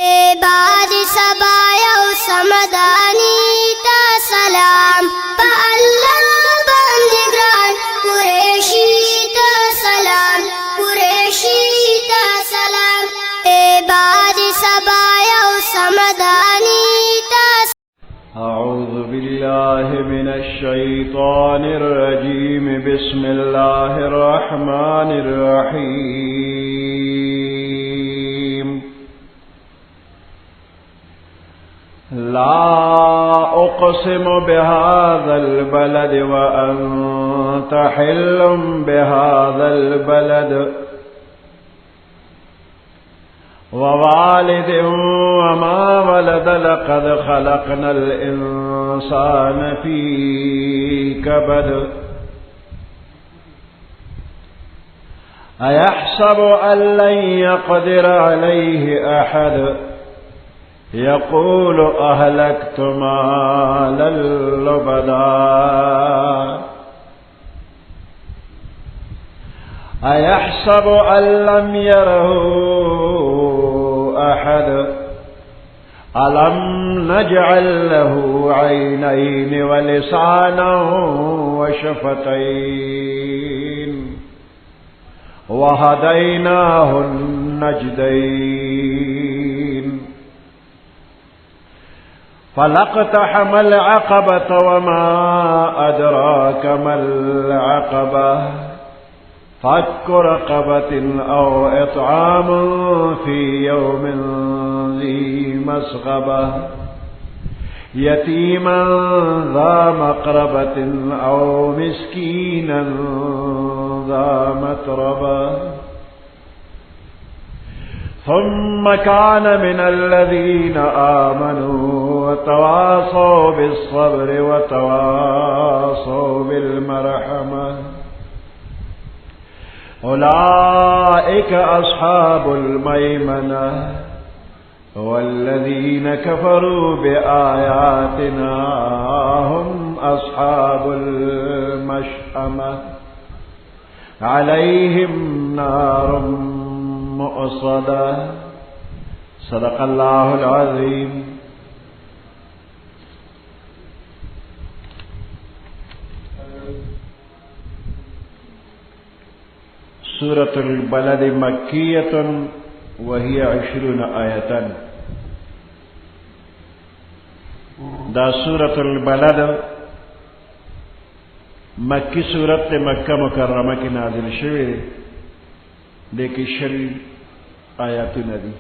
بعد سبايا وسمداني تا سلام فالله بندگران قریشی تا سلام قریشی تا سلام بعد سبايا وسمداني تا أعوذ بالله من الشيطان الرجيم بسم الله الرحمن الرحيم لا أقسم بهذا البلد وأنت حل بهذا البلد ووالد وما ولد لقد خلقنا الإنسان في كبد أيحسب أن لن يقدر عليه أحد يقول أهلكت مالا لبدا أيحسب أن لم يره أحد ألم نجعل له عينين ولسانا وشفتين وهديناه النجدين فلاقتحم العقبة وما أدراك ما العقبة فك رقبة أو إطعام في يوم ذي مسغبة يتيما ذا مقربة أو مسكينا ذا متربة ثم كان من الذين آمنوا وتواصوا بالصبر وتواصوا بالمرحمة أولئك أصحاب الميمنة والذين كفروا بآياتنا هم أصحاب المشأمة عليهم نار مؤصدة صدق الله العظيم. سورة البلد مكية وهي 20 آية. دا سورة البلد مکی سورت مکہ مکرمہ کی نازل شوی لیکن 20 آیاتونه دي.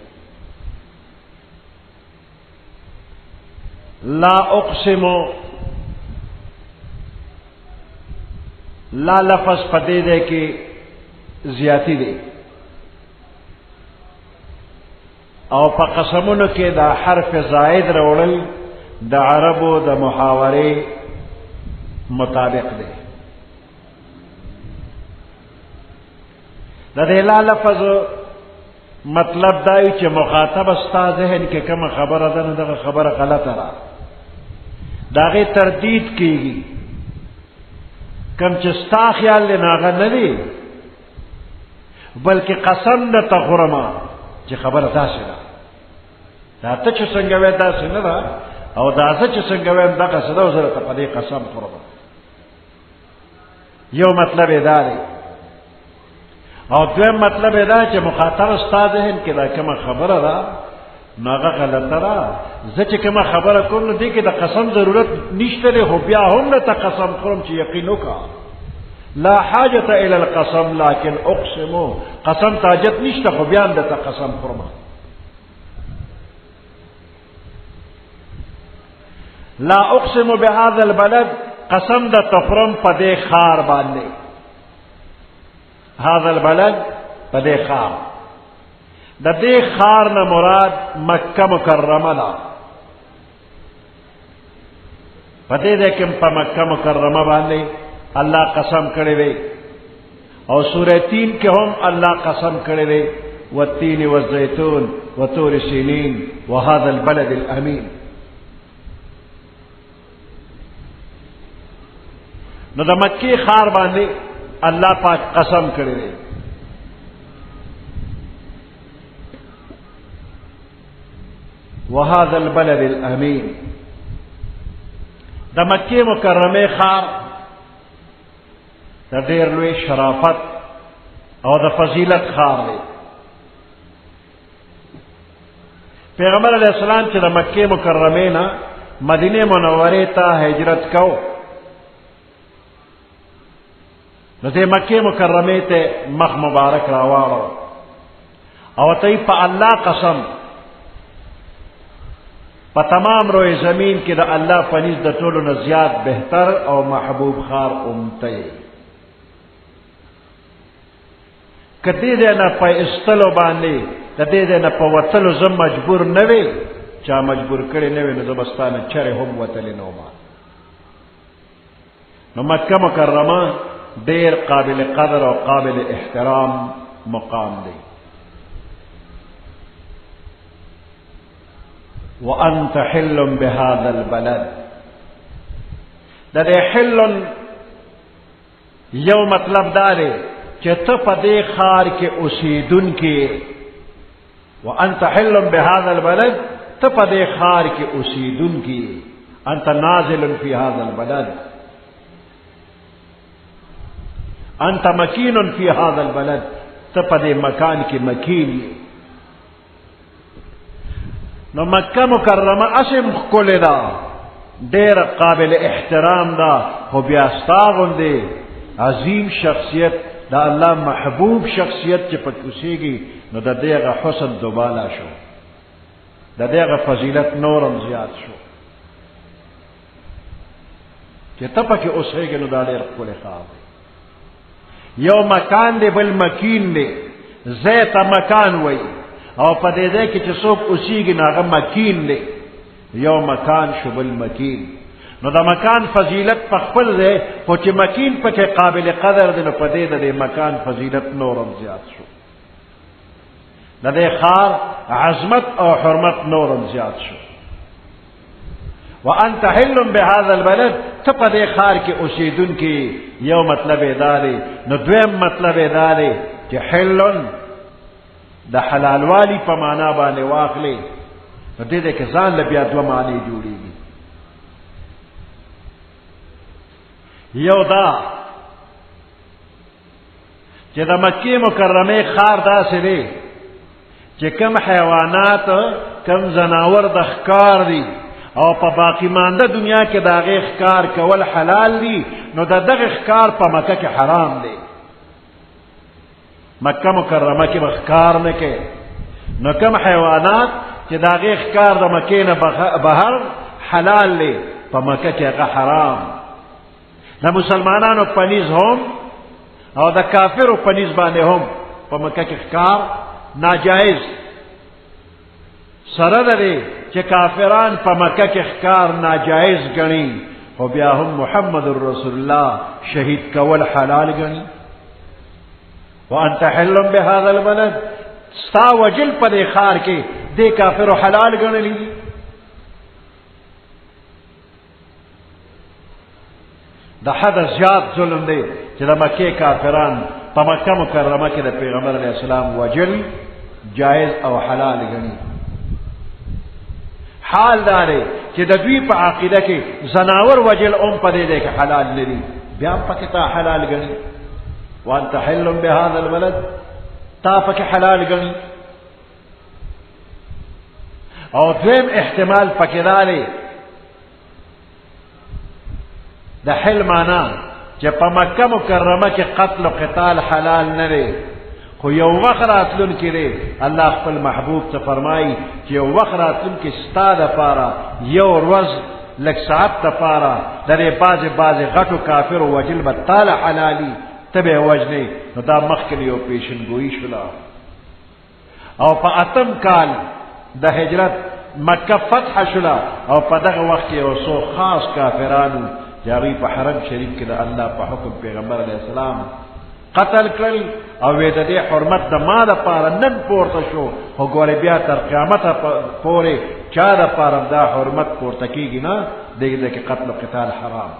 لا اقسم لا لفظ پدې ده کې زیاتی دی او په قسمونو کې دا حرف زائد راوړل د عربو د محاورې مطابق دی. د دې لا لفظ مطلب دا چې مخاطب استا ذهن کې کوم خبره ده نو دغه خبره غلطه ده داغه تردید کیږي کوم چې ستا خیال نه هغه نه دی بلکې قسم د تخرما چې خبره داسې ده دا ته چې څنګه وې داسې نه ده او دا چې څنګه وې دغه څه ده زه ته په دې قسم خورم. یو مطلب دا دی او دویم مطلب دا چې مخاطب ستا ذهن کې دا کومه خبره ده نو هغه غلطه ده. زه چې کومه خبره کوم نو دې کې د قسم ضرورت نشته دی خو بیا هم نه ته قسم خورم چې یقین وکړه. لا حاجة الى القسم لكن اقسم قسم تاجت نشته خو بیان د قسم خورما. لا اقسم بهذا البلد قسم د تخرم په دې خار باندې. هذا البلد په دې خار د دې خار نه مراد مکه مکرمه ده. په دې کې په مکه مکرمه باندې اللہ قسم کرے وے اور سورہ تین کے ہم اللہ قسم کرے وے والتین والزیتون وطور سینین وهذا البلد الامین. نو د مکی خار باندې الله پاک قسم کړی دی. وهذا البلد الامین، د مکه مکرمه خار د ډیر لوی شرافت او د فضیلت خار دی. پیغمبر علیہ السلام چې د مکه مکرمه نه مدینه منوره ته هجرت کو، نو د مکه مکرمه ته مخ مبارک راواړو او ته په الله قسم په تمام روی زمین کې د الله پنځ د ټولو نه زیات بهتر او محبوب خار امته کدی دې نه په استلو باندې کدی دې نه په وتلو زم مجبور نه وي، چا مجبور کړي نه وي نو زبستانه چره هم وتلې نو ما نو مکه مکرمه ډیر قابل قدر او قابل احترام مقام دی. وانت حل بهذا البلد، د دې حل یو مطلب دا دی چې ته په دې ښار کې اوسېدونکې، وانت حل بهذا البلد، ته په دې ښار کې اوسېدونکې، انت نازل فی هذا البلد، انت مکین فی هذا البلد، ته په دې مکان کې مکین. نو مکه مکرمه اسم ښکلې ده، ډېر قابل احترام ده، خو بیا ستا غوندې عظیم شخصیت د الله محبوب شخصیت چې پکې اوسېږي نو د دې هغه حسن دوباله شو، د دې هغه فضیلت نورم زیات شو چې ته پکې اوسېږې نو دا ډېر ښکلی ښار دی. یو مکان دی بل مکین دی، ځای ته مکان وایي او په دې ځای کې چې څوک اوسېږي نو هغه مکین دی. یو مکان شو بل مکین، نو د مکان فضیلت په خپل ځای، خو چې مکین پکې قابل قدر دی نو په دې د دې مکان فضیلت نورم زیات شو، د دې ښار عظمت او حرمت نورم زیات شو. وانت حل بهذا البلد، ته په دې ښار کې اوسېدونکي، یو مطلب یې دا دی. نو دویم مطلب یې دا دی چې حلن د حلال والی په معنا باندې واخلې، نو دې کې ځان له بیا دوه معنی جوړېږي. یو دا چې د مکې مکرمه ښار داسې دی چې کم حیوانات کم زناور د ښکار دي او په باقی مانده دنیا کې د هغې ښکار کول حلال دي، نو د دغه ښکار په مکه کې حرام دی. مکه مکرمه کې به ښکار نه کوي، نو کم حیوانات چې د هغې ښکار د مکې نه بهر حلال دی، په مکه کې هغه حرام. د مسلمانانو پنیز هم او د کافرو پنیز باندې هم په مکه کې ښکار ناجایز. سره ده دی چې کافران په مکه کې ښکار ناجایز ګڼي، خو بیا هم محمد رسول الله شهید کول حلال ګڼي. وانت حل بهذا البلد، ستا وجل په دې ښار کې دې کافرو حلال ګڼلی دي. د حد زیات ظلم دی چې د مکې کافران په مکه مکرمه کې د پیغمبر علیه السلام وجل جایز او حلال ګڼي. حال دا دی چې د دوی په عقیده کې زناور وجل په دې دی کې حلال نه دي، بیا هم پکې تا حلال ګڼي. وانت حل بهذا البلد، تا پکې حلال ګڼي. او دویم احتمال پکې دا دی د حل معنا چې په مکه مکرمه کې قتل و قتال حلال نه دی، خو یو وخت راتلونکی دی الله خپل محبوب ته فرمایي چې یو وخت راتلونکی ستا دپاره یو ورځ لږ ساعت دپاره د دې بعضې غټو کافرو وجل به تاله حلالي، ته به یې وژنې. نو دا مخکې یو پیشنګویي شوله. او په 8م کال د هجرت مکه فتح شوله، او په دغه وخت کې یو څو خاص کافرانو چې هغوی په حرم شریف کې د الله په حکم پیغمبر علیه السلام قتل کړل، او د دې حرمت د ما دپاره نن پورته شو، خو ګورې بیا تر قیامته پورې چا دپاره دا حرمت پورته کېږي نه، دې کې قتل و قتال حرام.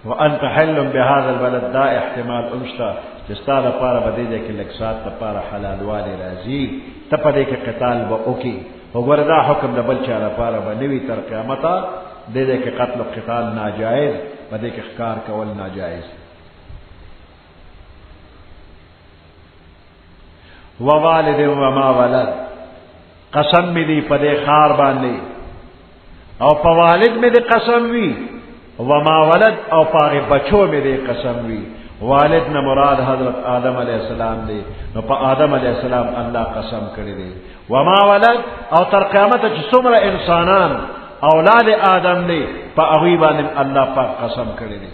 وانت حل بهذا البلد دا احتمال امشتا چستا دا پارا بدیجه که لکسات دا پارا حلال والی رازی تپدے که قتال با اوکی وګوردا حکم د بل چا لپاره باندې تر قیامته د دې کې قتل او قتال ناجائز پدې کې ښکار کول ناجائز ووالد وما ولد قسم می دی پدې خار باندې او په والد می دی قسم وی وما ولد او پاره بچو می دی قسم وی والد نه مراد حضرت آدم علیہ السلام دی نو په آدم علیہ السلام الله قسم کړی دی وما ولد او تر قیامت چې څومره انسانان اولاد آدم دی په هغه باندې الله پاک قسم کړی دی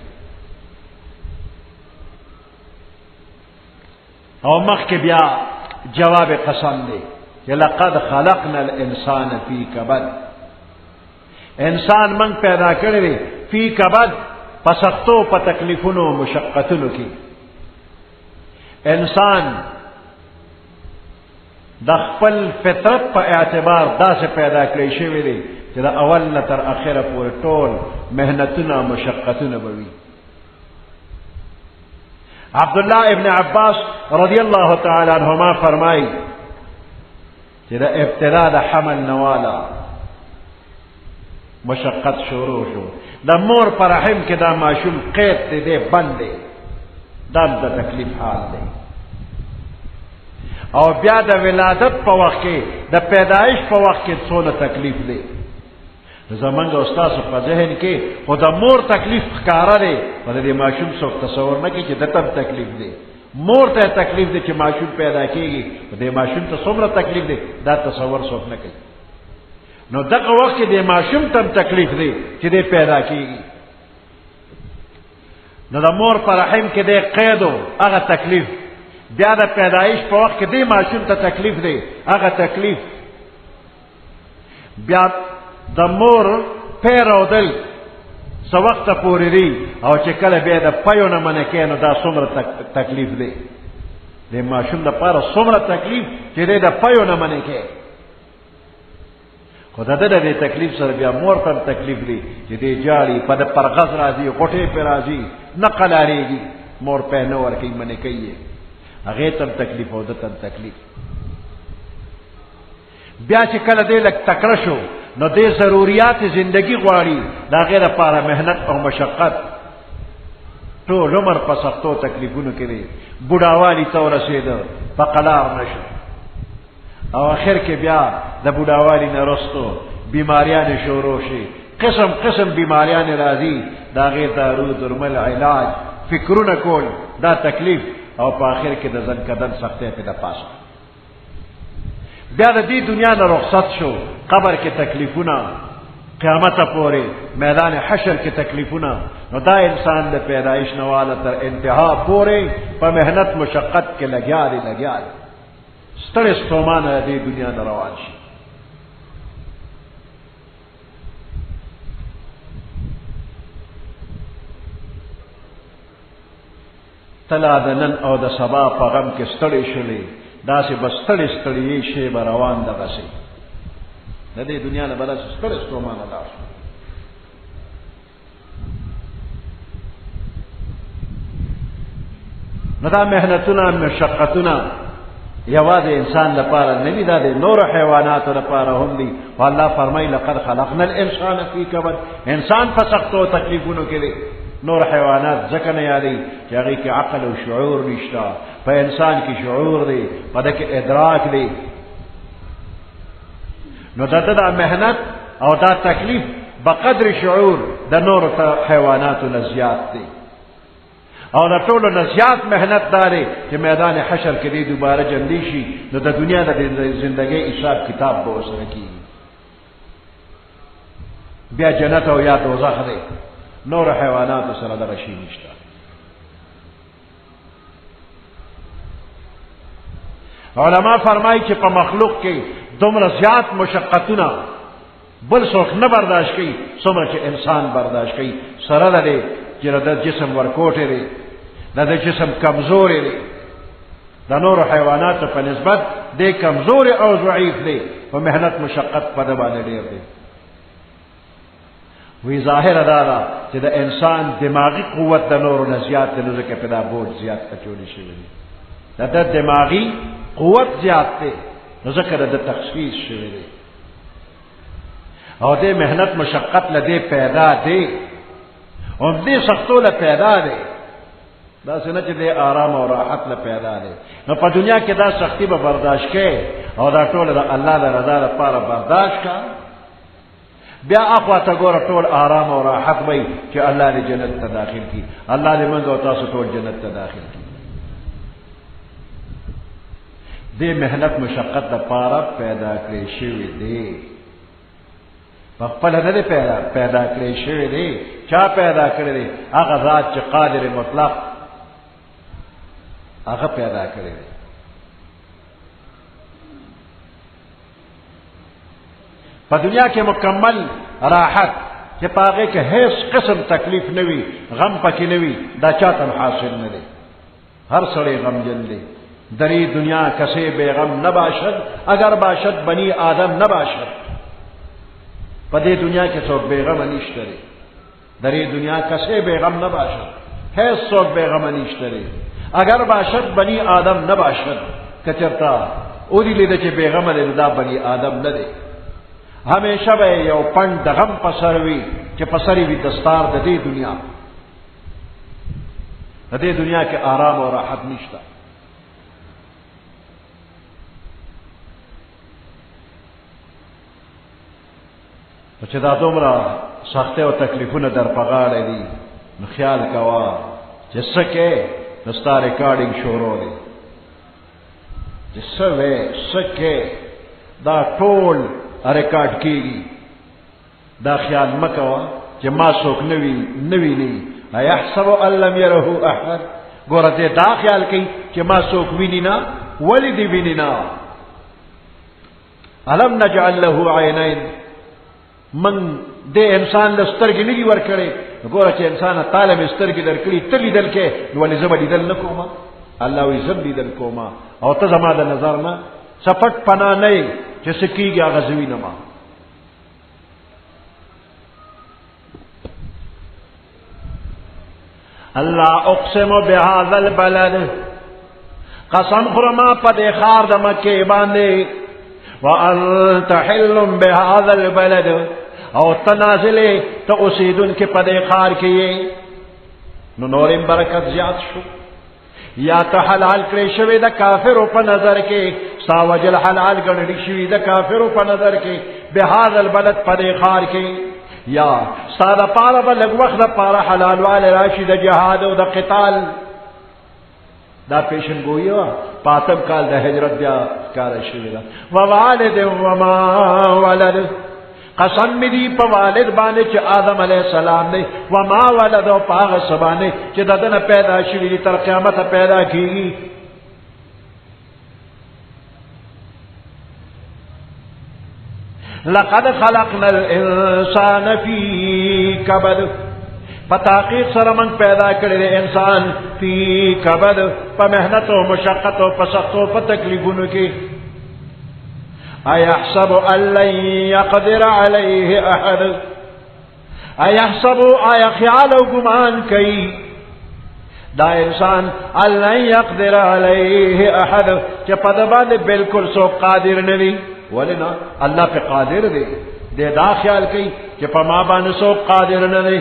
او مخکې بیا جواب قسم دی کہ لقد خلقنا الانسان فی کبد انسان من پیدا کړی دی فی کبد پسختو په تکلیفونو مشقتونو کې انسان د خپل فطرت په اعتبار داسې پیدا کړی شوی دی چې د اول نه تر اخره پورې ټول مهنتونه مشقتونه به وي عبدالله ابن عباس رضی الله تعالی عنهما فرمایي چې د ابتدا د حمل نواله مشقت شروع شو د مور پر رحم کې دا ماشوم قید دی بند دی دا د تکلیف حال دی او بیا د ولادت په وخت کې د پیدایش په وخت کې څونه تکلیف دی زمونږ استاد په ذهن کې خو د مور تکلیف ښکارا دی په دې ماشوم څوک تصور نه کوي چې د تب تکلیف دی مور ته تکلیف دی چې ماشوم پیدا کیږي په دې ماشوم ته څومره تکلیف دی دا تصور څوک نه کوي نو دغه وخت کې د ماشوم ته تکلیف دی چې دې پیدا کیږي نو د مور پر رحم کې د قید هغه تکلیف بیا د پیدایش په وخت کې د ماشوم ته تکلیف دی هغه تکلیف بیا د مور پیرودل څو وخت پورې دی او چې کله بیا د پيو نه منکې نو دا څومره تکلیف دی د ماشوم لپاره څومره تکلیف چې د پيو نه منکې خدا د تکلیف سره بیا مور ته تکلیف دی چې دې جاړي په د پرغز راځي غټې پر راځي نقل اړيږي مور په نو ورکی منې کوي هغه ته تکلیف او د ته تکلیف بیا چې کله دې لک تکړه شو نو دې ضرورت زندگی غواړي دا غیر لپاره مهنت او مشقت ټول عمر په سختو تکلیفونو کې دی بوډاوالي ته ورسېده په قلار نشو او اخر کې بیا د بوډاوالي نه رستو بیماریان شروع شي قسم قسم بیماریان راځي دا غیر دارو درمل علاج فکرونه کول دا تکلیف او په اخر کې د ځن کدن سختۍ په د پاسه بیا د دې دنیا نه رخصت شو قبر کې تکلیفونه قیامت پورې میدان حشر کې تکلیفونه نو دا انسان د پیدایش نواله تر انتها پورې په مهنت مشقت کې لګیا دی ستړي ستومانه دې دنیا نه روان شي تلا د نن او د سبا په غم کې ستړي شولې داسې بس ستړي شي به روان دغه شي د دې دنیا نه بل څه ستړي ستومانه لاړ شي نو دا مهنتونه مشقتونه یوازې انسان لپاره نه دي دا د نور حیواناتو لپاره هم دي والله فرمایي لقد خلقنا الانسان فی کبد انسان په سختو تکلیفونو کې دی نور حیوانات ځکه نه یادي چې هغه کې عقل او شعور نشته په انسان کې شعور دی په دغه ادراک دی نو دا مهنت او دا تکلیف بقدر شعور د نور حیواناتو نه زیات دی او د ټولو نه زیات مهنت داري چې میدان حشر کې دی دوباره جندي شي نو د دنیا د ژوندۍ حساب کتاب به وسره کیږي بیا جنت او یا دوزخ دی نور حیوانات سره دغه شی نشته علما فرمایي چې په مخلوق کې دومره زیات مشقتونه بل څوک نه برداشت کوي څومره چې انسان برداشت کوي سره لري چې د جسم ورکوټه دی د جسم کمزوري دی د نور حیوانات په نسبت د کمزوري او ضعیف دی په مهنت مشقت په د باندې ډیر دی وی ظاهر ادا دا چې د انسان دماغی قوت د نورو نه زیات دی، نو ځکه په دا بوج زیات اچولی شوی دی. د دماغی قوت زیات دی، نو ځکه د تخصیص شوی دی. او دې محنت مشقت لدې پیدا دی، او دې سختو له پیدا دی. دا څنګه چې دې آرام او راحت له پیدا دی. نو په دنیا کې دا سختی به برداشت کې، او دا ټول د الله د رضا لپاره برداشت کا. بیا اخوا ته ګوره ټول آرام او راحت وي چې الله دې جنت ته داخل کی. الله دې موږ او تاسو ټول جنت ته داخل کی. دې محنت مشقت د پاره پیدا کړی شوی دی، په خپل نه پیدا کړی شوی دی. چا پیدا کړی دی؟ هغه ذات چې قادر مطلق، هغه پیدا کړی دی. په دنیا کې مکمل راحت چې پاغه کې هیڅ قسم تکلیف نه وي، غم پکې نه وي، دا چاته حاصل نه دی. هر سړی غمجن دی. دری دنیا کسی بیغم نباشد اگر باشد بنی آدم نباشد. په دې دنیا کې څوک بیغم نشته دی. دری دنیا کسی بیغم نباشد، هیڅ څوک بیغم نشته دی. اگر باشد بنی آدم نباشد. کچرتا او دې لیدل چې بیغم دی، دا بنی آدم نه دی. همیشه به یو پند د غم پسر وي چې پسری وي دستار د دې دنیا. د دې دنیا کې آرام او راحت نشته. چې دا دومره سخته او تکلیفونه در په غاړه دي، نو خیال کوه چې څه کې نو ستا ریکارډینګ شروع دی. چې څه وې څه کې دا ټول ریکارډ کیږي. دا خیال مکوه چې ما څوک نه ویني. ایحسب ان لم یره احد. ګوره دې دا خیال کوي چې ما څوک ویني نه. ولې دې ویني نه؟ الم نجعل له عینین. من دې انسان له سترګې نه دي ورکړې. ګوره چې انسان تعالی مې سترګې درکړي، ته لیدل کې، نو ولې زه به لیدل نه کوم؟ الله وی زه لیدل کوم، او ته زما د نظر نه سپټ پناه نه یې چې څه کېږي هغه زه وینم. الله اقسم بهذا البلد. قسم خورما په دې ښار د مکې باندې، وانت حل بهذا البلد، او تنازلې ته اوسېدونکې په دې ښار کې یې. نو نورم برکت زیات شو. یا ته حلال کړی شوی د کافرو په نظر کې، ستا وجل حلال ګڼلی شوي د کافرو په نظر کې بهذا البلد په دې ښار کې. یا ستا دپاره به لږ وخت دپاره حلالوالی راشي د جهاد او د قتال. دا پیشنګویي وه، په 8 کال د هجرت بیا ښکاره شوې ده. ووالد وما ولد. قسم می دی په والد باندې چې آدم علیه السلام دی، وما ولد، او په هغه څه باندې چې د ده نه پیدا شوي دي تر قیامته پیدا کېږي. لقد خلقنا الانسان فی کبد. په تحقیق سره موږ پیدا کړی دی انسان فی کبد، په محنت او مشقت او په سختو په تکلیفونو کې. ایحسب ان لن یقدر علیه احد. ایحسب، آیا خیال او گمان کوي دا انسان ان لن یقدر علیه احد چې په ده باندې بالکل څوک قادر نه دی. ولې نه؟ الله په قادر دی. دی دا خیال کوي چې په ما باندې څوک قادر نه دی.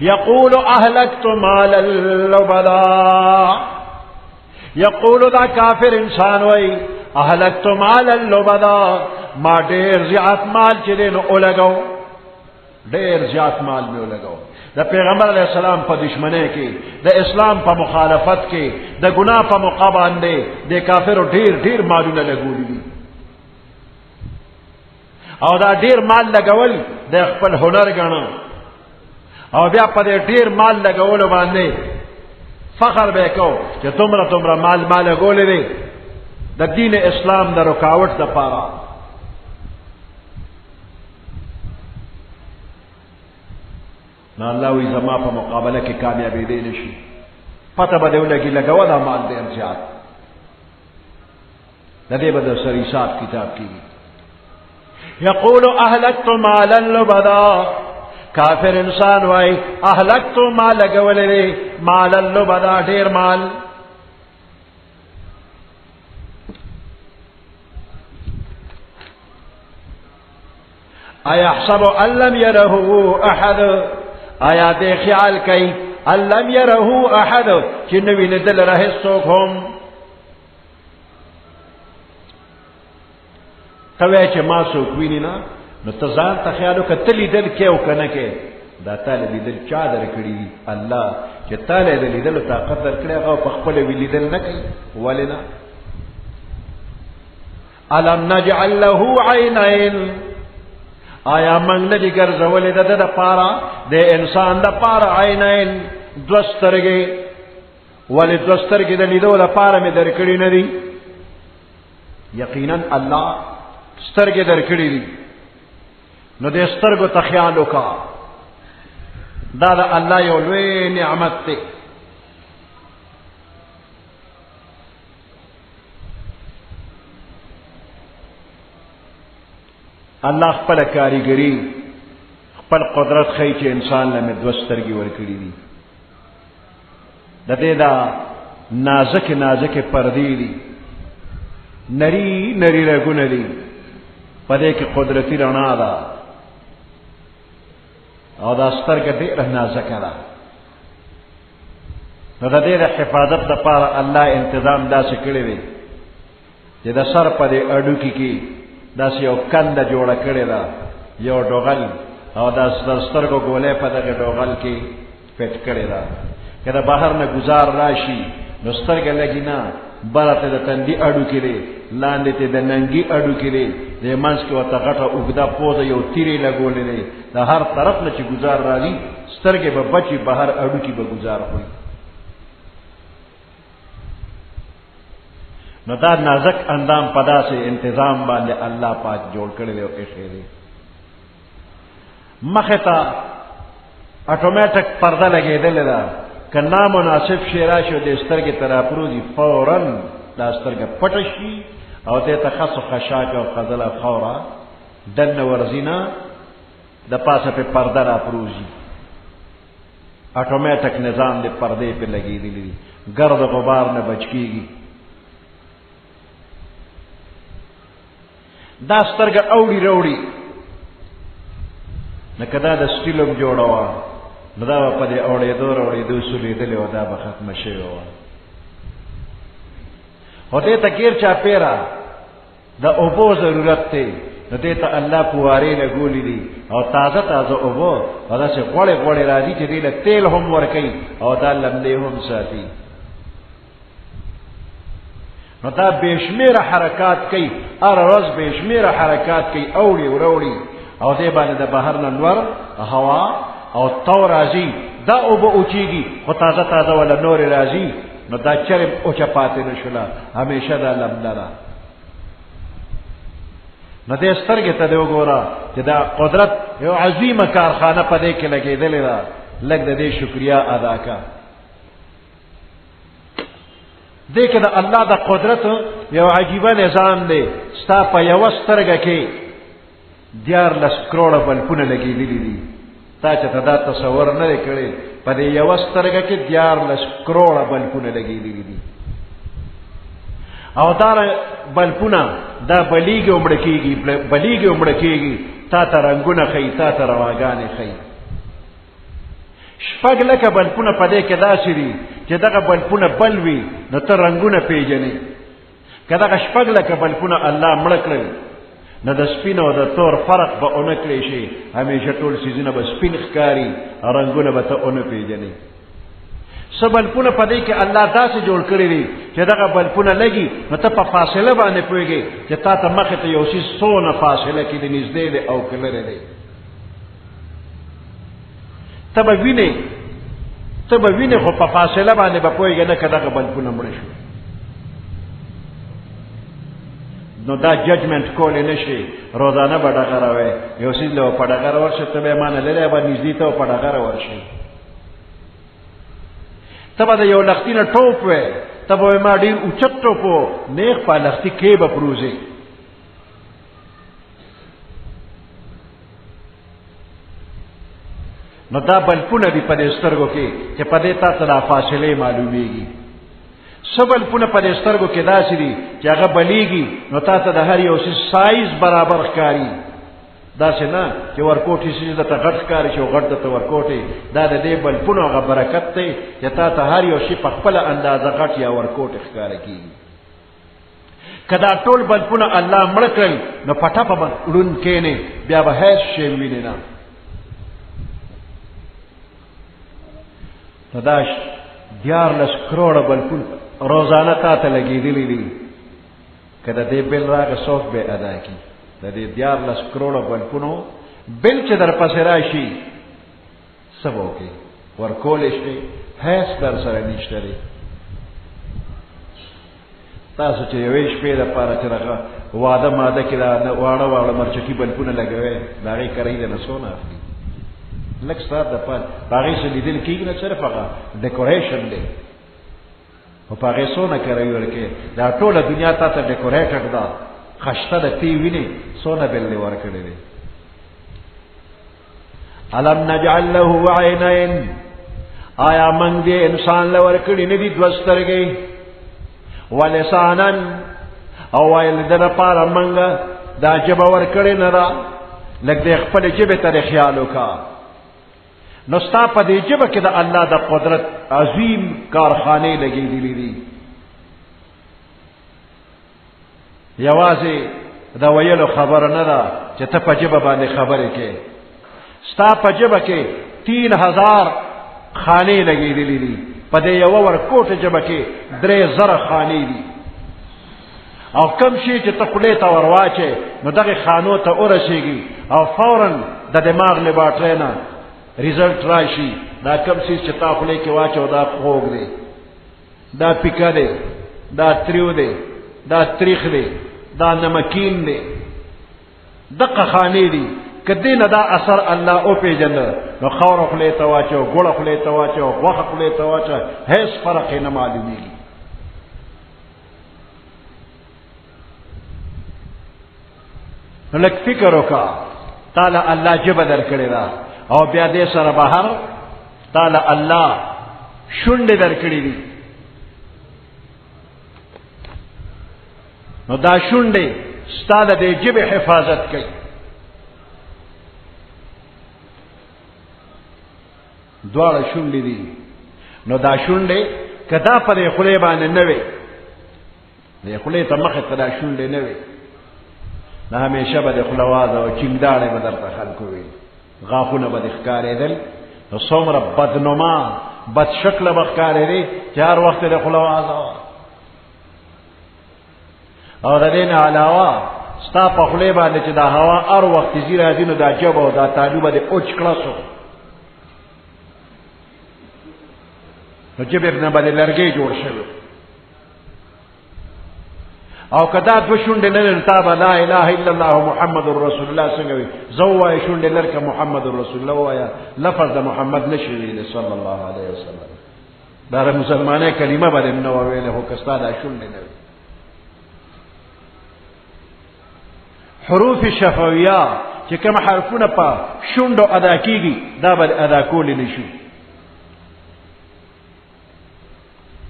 یقول اهلکت مالا لبدا. یقول دا کافر انسان وی اهلکت مالا لبدا، ما ډیر زیات مال چې دی نو اولګو، ډیر زیات مال مې اولګو. د پیغمبر علیه السلام په دشمنی کې، د اسلام په مخالفت کې، د ګناه په موقع باندې د کافرو ډیر مالونه لګولي دي. او دا ډیر مال لګول د خپل هنر ګڼو، او بیا په دې ډیر مال لګولو باندې فخر به کو چې دومره مال لګولې دی د دین اسلام د رکاوټ لپاره. نو الله وی زما په مقابله کې کامیابی دی نشي. پته به ولګي لګوا دا مال ډیر زیات. د دې به د سر حساب کتاب کیږي. یقول اهلکت مالا لبدا کافر انسان وای اهلکت مال لګولې مالا لبدا ډیر مال ایحسب ان لم يره احد آیا دې خیال کوي ان لم يره احد چې نو ویل دل راه څوک هم توی چې ما څوک ویني نه نو ته ځان ته خیال وکړه ته لیدل کې او که نه کې دا تا لیدل چا درکړي دي الله چې تا لیدل طاقت درکړی هغه په خپله لیدل نه کوي ولې نه الم نجعل له عینین آیا موږ نه دي ګرځولې د ده دپاره د انسان دپاره عینین دوه سترګې ولې دوه سترګې د لیدو لپاره مې درکړي نه دي یقینا الله سترګې درکړي دي نو دې سترګو ته خیال وکړه دا د الله یو لوی نعمت دی الله خپل کاریګری خپل قدرت ښیي چې انسان له مې دوه سترګې ورکړي دي د دې دا نازکې پردې دي نری رګونه دي په دې کې قدرتي رڼا ده او دا سترګه ډېره نازکه ده نو د دې د حفاظت دپاره الله انتظام داسې کړی دی چې د سر په دې اډوکي کې داسې یو کنده جوړه کړې ده یو ډوغل او دا سترګو ګولۍ په دغه ډوغل کې فټ کړې ده که د بهر نه ګزار راشي نو سترګه لګي نه بره ته د تندي اډوکې دی لاندې ته د ننګي اډوکې دی د منځ کې ورته غټه اوږده پوزه یو تیرې لګولې دی د هر طرف نه چې ګزار راځي سترګې به بچي بهر اډوکې به ګزار خوري نو دا نازک اندام په داسې انتظام باندې الله پاک جوړ کړی دی او ایښی دی مخې ته اټومیټک پرده لګېدلې ده که نامناسب شی راشي او د سترګې ته راپروځي فورا دا سترګه پټه شي او دې ته خس و خشاک او خزله فوره دننه ورځي نه د پاسه پې پرده راپروځي اټومیټک نظام د پردې پې لګېدلی دي ګرد غبار نه بچ کېږي دا سترګه اوړي روړي لکه دا د سټیلم جوړه وه نو دا به په دې اوړېدو سولېدلې وه دا به ختمه شوې وه خو دې ته ګیر چاپېره د اوبو ضرورت دی نو دې ته الله فوارې لګولي دي او تازه اوبو او داسې غوړې راځي چې دې له تیل هم ورکوي او دا لمدې هم ساتي نو دا بېشمېره حرکات کوي هره ورځ بېشمېره حرکات کوي اوړي وروړي او دې باندې د بهر نه لور هوا او تو راځي دا اوبه اوچېږي خو تازه ولا نورې راځي نو دا چرې اوچه پاتې نه شوله همیشه دا لمده ده نو دې سترګې ته دې وګوره چې دا قدرت یو عظیمه کارخانه په دې کې لګېدلې ده لږ د دې شکریا ادا کا دې کې د الله د قدرت یو عجیبه نظام دی ستا په یوه سترګه کې 14 کروڑه بلپونه لګېدلي دي تا چې ته دا تصور نه دی کړی په دې یوه سترګه کې 14 کروڑه بلپونه لګېدلي دي او دا بلپونه دا بلیږي او مړه کېږي تا ته رنګونه ښیي تا ته رواګانې ښیي شپږ لکه بلپونه په دې کې داسې دي چې دغه بلپونه بل وي نو ته رنګونه پېژنې که دغه شپږ لکه بلپونه الله مړه کړل نو د سپین او د تور فرق به ونه کړی شي همیشه ټول څیزونه به سپین ښکاري رنګونه به ته ونه پېژنې څه بلپونه په دې کې الله داسې جوړ کړي دي چې دغه بلپونه لګي نو ته په فاصله باندې پوهېږې چې تا ته مخې ته یو څیز څونه فاصله کې دی نږدې دی او که لرې دی ته به وینې خو په فاصله باندې به پوهېږې نه که دغه بلپونه مړه شو نو دا ججمنٹ کولی نشي روزانه به ډغره وی یو څیز له په ډغره ورشه ته به یې مانه لرې به نږدې ته په ډغره ورشي ته به د یو لښتي نه ټوپ وی ته به وی ما ډېر اوچت ټوپ و نیغ په لښتي کې به پروزي نو دا بلپونه دي په دې سترګو کې چې په دې تاسو دا فاصله معلومیږي. سبل پونه په دې سترګو کې داسې دي چې هغه بلیږي نو تاسو د هر یو سایز برابر ښکاري. داسې نه چې ورکوټي سیز ته غټ ښکاري چې غټ ته ورکوټي. دا د دې بلپونو هغه برکت دی چې تاسو هر یو شی په خپل اندازه غټ یا ورکوټي ښکاري کیږي. کدا ټول بلپونه الله مړ کړل نو پټه په ړون کېنه بیا به هیڅ شی ویني نه. تداش 14 کروڑ بلپون روزانه تا ته لګېدلې دي. کله دې بل راغ څوک به ادا کی. د دې 14 کروڑ بلپونو بل چې در پسې راشي سبو کې ورکول شي هیڅ در سره نشته لري. تاسو چې یوې شپې لپاره چې راغله واده ماده کې دا واړه واړه مرچکي بلپونه لګوي دا غي کوي د نسونه اخلي لکه ستاسو د پات باغې څه لیدل کېږي نه صرف هغه ډیکوریشن دی او باغې سونه کوي ورکه دا ټوله دنیا ته ډیکوریټډ ده خشته د تی ویني سونه بل ورکړي دي. علم نجعل له عینین آیا من دې انسان لور کړي نه دي دوسترګي ولسانن او ویل دنه پاره منګه دا جبه ور کړي نه را لکه د خپل جبه ته خیال وکا. نو ستا په دې جبه کې د الله د قدرت عظیم کارخانه لګېدلې دي. یوازې دا ویلو خبره نه ده چې ته په جبه باندې خبرې کې. ستا په جبه کې 3000 خانې لګېدلې دي. په دې یو ورکوټ جبه کې 3000 خانې دي. او کم شي چې ته خولې ته ورواچې نو دغه خانو ته ورسېږي او فورا د دماغ له باټرۍ نه ریزلټ راشي. دا کم شي چې تا خولې کې واچو دا خوږ دی دا پیکه دی دا تریو دی دا تریخ دی دا نمکین دی دقه خانې دي. کدی نه دا اثر الله او پیژنه نو خور خولې ته واچو ګوړه خولې ته واچو غوښه خولې ته واچو هیڅ فرق نه معلومیږي. لکه فکر وکړه تعالی الله جبه درکړې ده او بیا دې سره بهر تعالی الله شونډې درکړې دي. نو دا شونډې ستا د دې جبه حفاظت کوي. دواړه شونډې دي. نو دا شونډې کدا په دې خولې باندې نه وي دې خولې ته مخې ته دا شونډې نه وي نه همیشه به د خلواده او چنګداړې به درته خلکو وي. غاښونه به دې ښکارېدل نو څومره بدنما بد شکله به ښکارېدې چې هر وخت د خلواده وه. او د دې نه علاوه ستا په خولې باندې چې دا هوا هر وخت ځي راځي نو دا جبه او دا تالو به دې اوچ کړه شو نو جبه نه به دې لرګی جوړ شوی. او کدا دو شونډې لرل تا به لا اله الا الله محمد رسول الله څنګه وي زه ووایه شونډې لرکه محمد رسول الله ووایه لفظ د محمد نشي ویلی صلی الله علیه وسلم. دا د مسلمانۍ کلمه به دې نه وویلې خو که ستا دا شونډې نه وي. حروف شفویه چې کوم حرفونه په شونډو ادا کېږي دا به ادا کولی نه شي.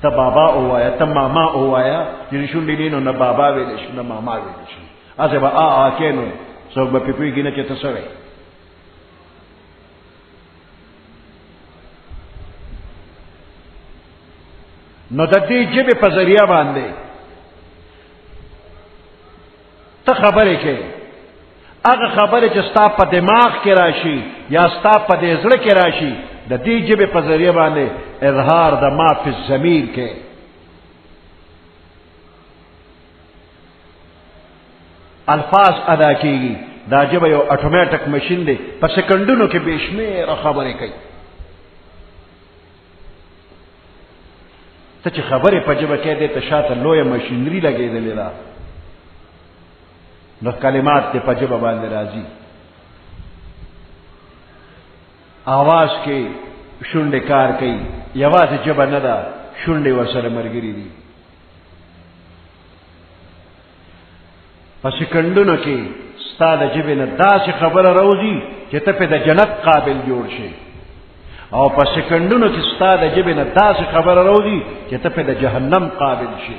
ته بابا اوایا ته ماما اوایا چې شونډې دي نو نه بابا ویلی شي نه ماما ویلی شي. هسې به آ کېنو څوک به پې پوهېږي نه چې ته څه وی. نو د دې ژبې په ذریعه باندې ته خبرې کې هغه خبرې چې ستا په دماغ کې راشي یا ستا په دې زړه کې راشي د دې ژبې په ذریعه باندې اظهار د ما فی الضمیر کې الفاظ ادا کیږي. دا ژبه یو اټومیټک ماشین دی په سکندونو کې بے شمیره خبرې کوي. ته چې خبرې په ژبه کې دی ته شاته لویه ماشینري لګېدلې ده نو کلمات ته په ژبه باندې راځي. आवाज کې شونډې کار کوي یوازې ژبه نه ده شونډې ورسره ملګري دي. په سکندونو کې ستا د ژبې نه داسې خبره راوځي چې ته پې د جنت قابل جوړ شي. او په سکندونو کې ستا د ژبې نه داسې خبره راوځي چې ته پې د جهنم قابل شي.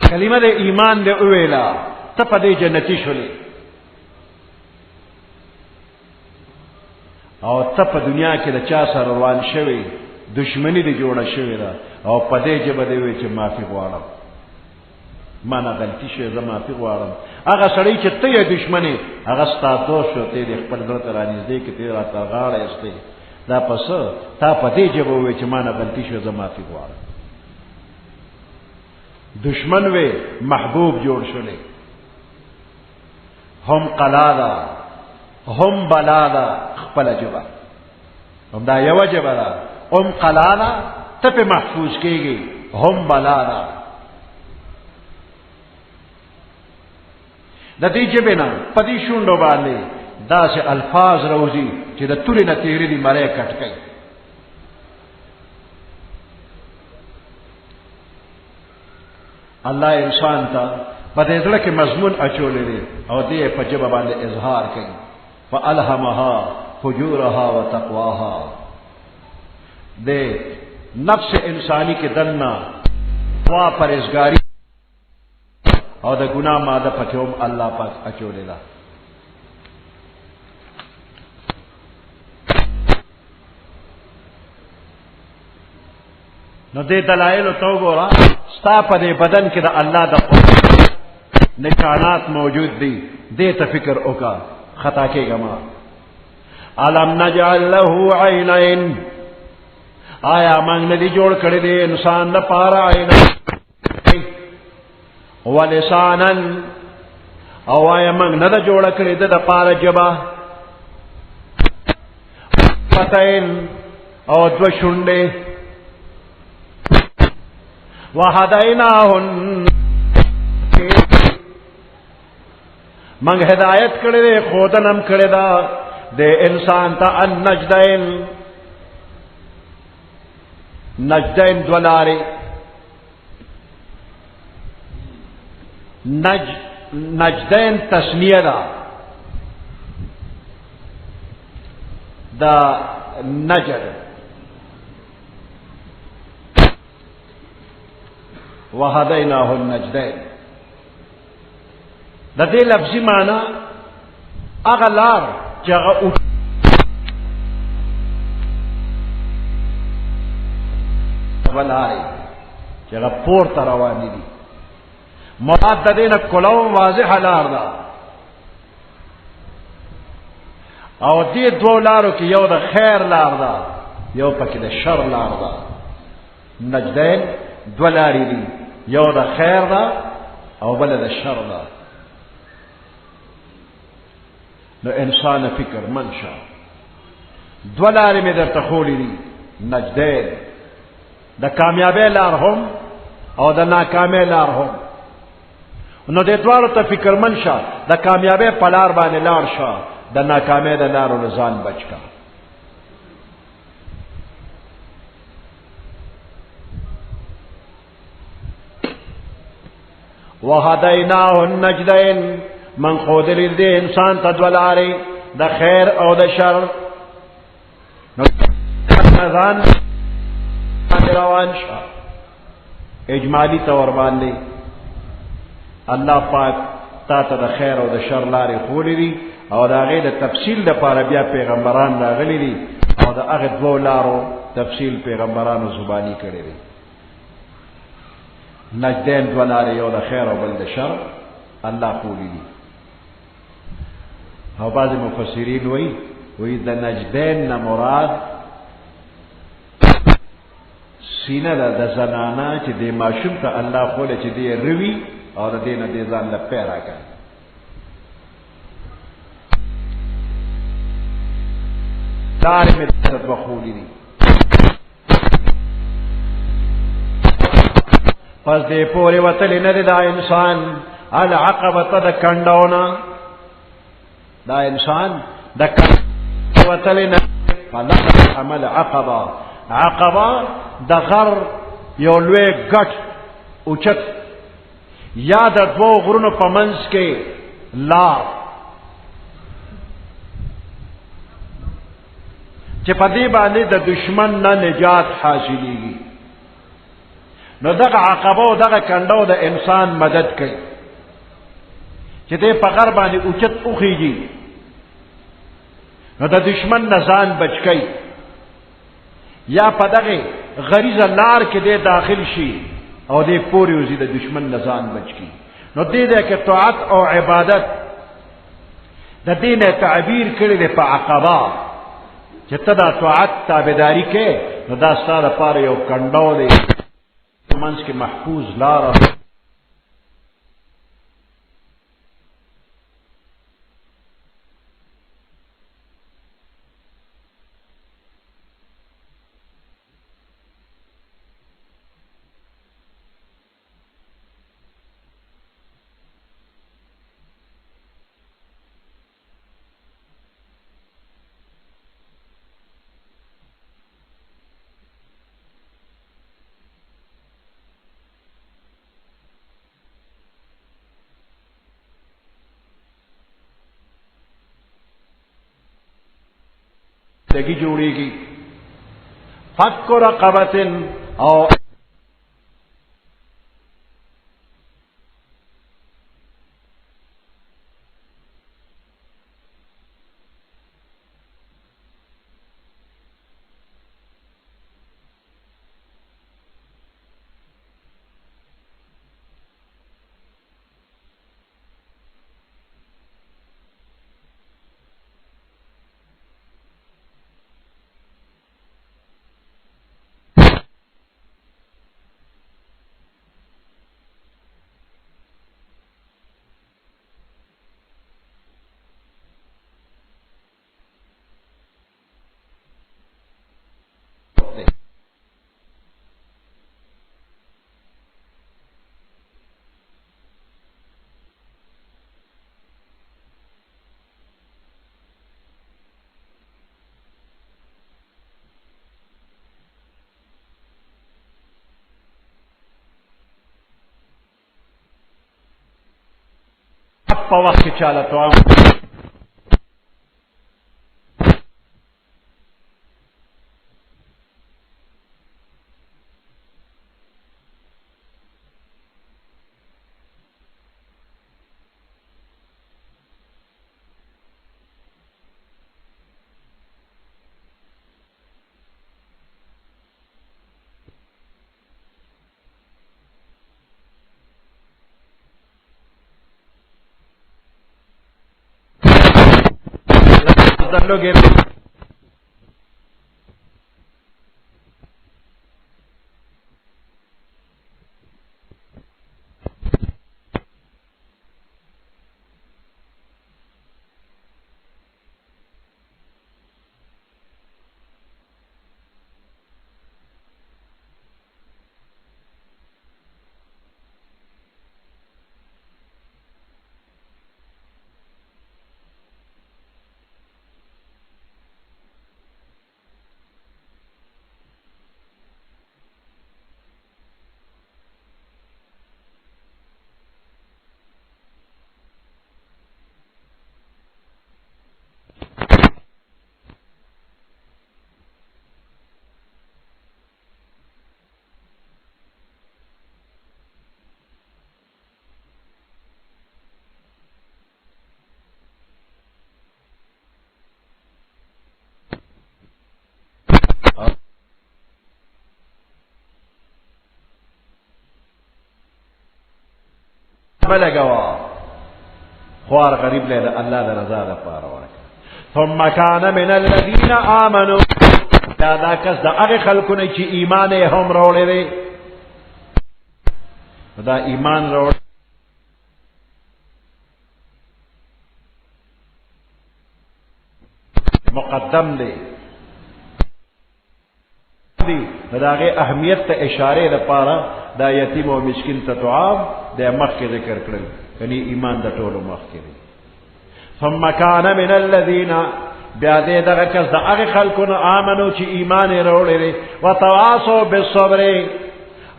کلمه د ایمان دې وویله ته په دې جنتي شولې، او ته په دنیا کې د چا سره روان شوی دشمنی دې جوړه شوې ده، او په دې ژبه دې وایي چې معافي غواړم، ما نه غلطي شوې زه معافي غواړم. هغه سړی چې ته یې دشمن یې هغه ستا دوست شو، ته دې خپل زړه ته رانږدې کړې، ته یې راته غاړه ایستې، دا پس تا په دې ژبه ووایي چې ما نه غلطي شوې زه معافي غواړم. دشمن وې محبوب جوړ شولې، هم قلا ده هم بلا ده خپله ژبه، هم دا یوه ژبه ده، هم قلا ده ته پې محفوظ کېږي، هم بلا ده. د دې ژبې نه په دې شونډو باندې داسې الفاظ راوځي چې د تورې نه تېرې دي مری کټ کوي. الله انسان ته په دې زړه کې مضمون اچولی دی او دې په ژبه باندې اظهار کوي. فالهمها فجورها وتقواها، د نفس انسانی کې دننه تقوا پرهیزګاري او د ګناه ماده پکې هم الله پاک اچولې ده. نو دې دلایل ته وګوره، ستا په دې بدن کې د الله د قدرت نشانات موجود دي، دې ته فکر وکړه خطا کېږه ما. الم نجعل له عینین، آیا موږ نه دي جوړ کړی دی انسان لپاره عینین ولسانا، او آیا موږ نه ده جوړه کړې ده دپاره ژبه، فتین او دوه شونډې، وهدیناهن موږ هدایت کړی دی ښودنم کړې ده د انسان ته النجدین، نجدین دوه لارې، نجدین تسنیه ده دا نجد، وهدیناه النجدین. د دې لفظي معنی هغه لار چې هغه ولارې چې هغه پورته روانې دي، مراد د دې نه کلو واضحه لار ده، او دې دوه لارو کې یو د خیر لار ده یو پکې د شر لار ده. نجدین دوه لارې دي، یو د خیر ده او بل د شر ده. نو انسان فکر منشه، دوه لارې مې درته ښولې دي، نجدین د کامیابی لار هم او د ناکامۍ لار هم. نو دې دواړو ته فکرمن شه، د کامیابۍ په لار باندې لاړ شه، د ناکامۍ د لارو نه ځان بچ کړه. وهدیناه النجدین، من ښودلي دې انسان ته دوه لارې، د خیر او د شر. نو ځان روان شه اجمالی طور باندې الله پاک تا ته د خیر او د شر لارې ښولې دي، او د هغې د تفصیل دپاره بیا پیغمبران راغلي دي، او د هغې دوو لارو تفصیل پیغمبرانو زباني کړی دی. نجدین دوه لارې، یو د خیر او بل د شر، الله ښولي دي. او بعضې مفسرین وایي د نجدین نه مراد سینه ده د زنانه چې دې ماشوم ته الله ښولې چې دې روي او د دې نه دې ځان له پی راکړي. لارې مې درته دوه ښولي دي. پس دې پورې وتلی نه دی دا انسان العقبة د کنډونه، دا انسان د کنډ وتلی نه. فلقتحم العقبة، عقبه د غر یو لوی ګټ اوچت یا د دوو غرونو په منځ کې لار، چې په دې باندې د دشمن نه نجات حاصلېږي. نو دغه عقبه او دغه کنډو د انسان مدد کوي چې دې په غر باندې اوچت وخیږي، نو د دشمن نه ځان بچ کوي، یا په دغه غریزه لار کې دې داخل شي او دې پورې وزي د دشمن نه ځان بچ کی. نو دې کې طاعت او عبادت د دین تعبیر کړی دی په عقبه چې ته دا طاعت تابعداري کې، نو دا ستاسو لپاره یو کنډو دی منځ کې محفوظ لاره. لگی جوڑیږي فک رقبت او په وخت کې چاله توام लोग بلغوا خوار غریب له الله د رضا لپاره ورکړه. ثم كان من الذين امنوا دا کس د هغه خلکونه چې ایمان یې هم راوړی دی، دا ایمان راوړ مقدم دی دا هغه اهمیت ته اشاره لپاره دا یتیم او مسکین ته طعام د مخکې ذکر کړل، یعنی ایمان د ټولو مخکې دی. ثم كان من الذين بیا دې دغه کس د هغه خلکو نه امنو چې ایمان یې راوړی دی، وتواصوا بالصبر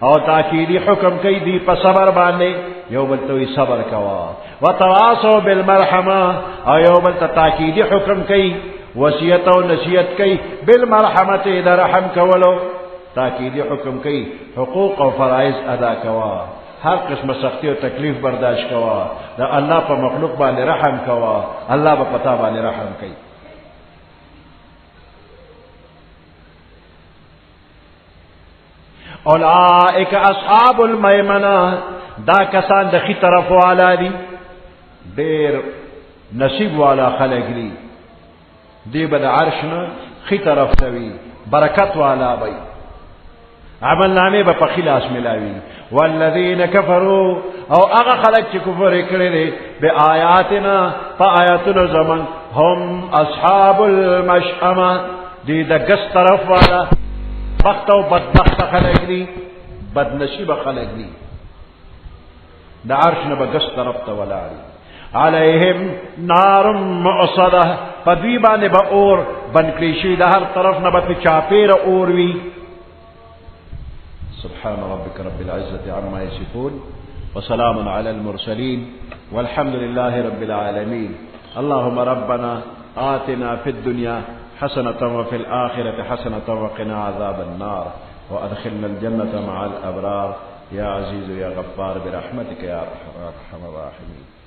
او تاکیدی حکم کوي دی په صبر باندې، یو بل ته صبر کوا، وتواصوا بالمرحمه او یو بل ته تاکیدی حکم کوي وصیت او نصیحت کوي بالمرحمت د رحم کولو تاکیدی حکم کوي حقوق او فرائض ادا کوا ہر قسم سختی و تکلیف برداشت کوا دا اللہ پا مخلوق باندې رحم کوا اللہ با پتا باندې رحم کئی اولئک اصحاب المیمنہ دا کسان د خی طرف والا دی دیر نصیب والا خلق دی دی بد عرشنا خی طرف توی برکت والا بی عمل نامه به پخلاص ملاوي والذین کفروا او هغه خلک چې کفر کړي دي به آیاتنا فآیاتنا زمن هم اصحاب المشأمه دي د ګس طرف والا بخت او بدبخت خلک دي بدنصیب خلک دي د عرش نه به ګس طرف ته ولاړي علیهم نار مؤصده فدوی باندې به اور بنکړي شي د هر طرف نه به چاپیر اور وي سبحان ربك رب العزة عما يصفون وسلام على المرسلين والحمد لله رب العالمين اللهم ربنا آتنا في الدنيا حسنة وفي الآخرة حسنة وقنا عذاب النار وأدخلنا الجنة مع الأبرار يا عزيز يا غفار برحمتك يا أرحم الراحمين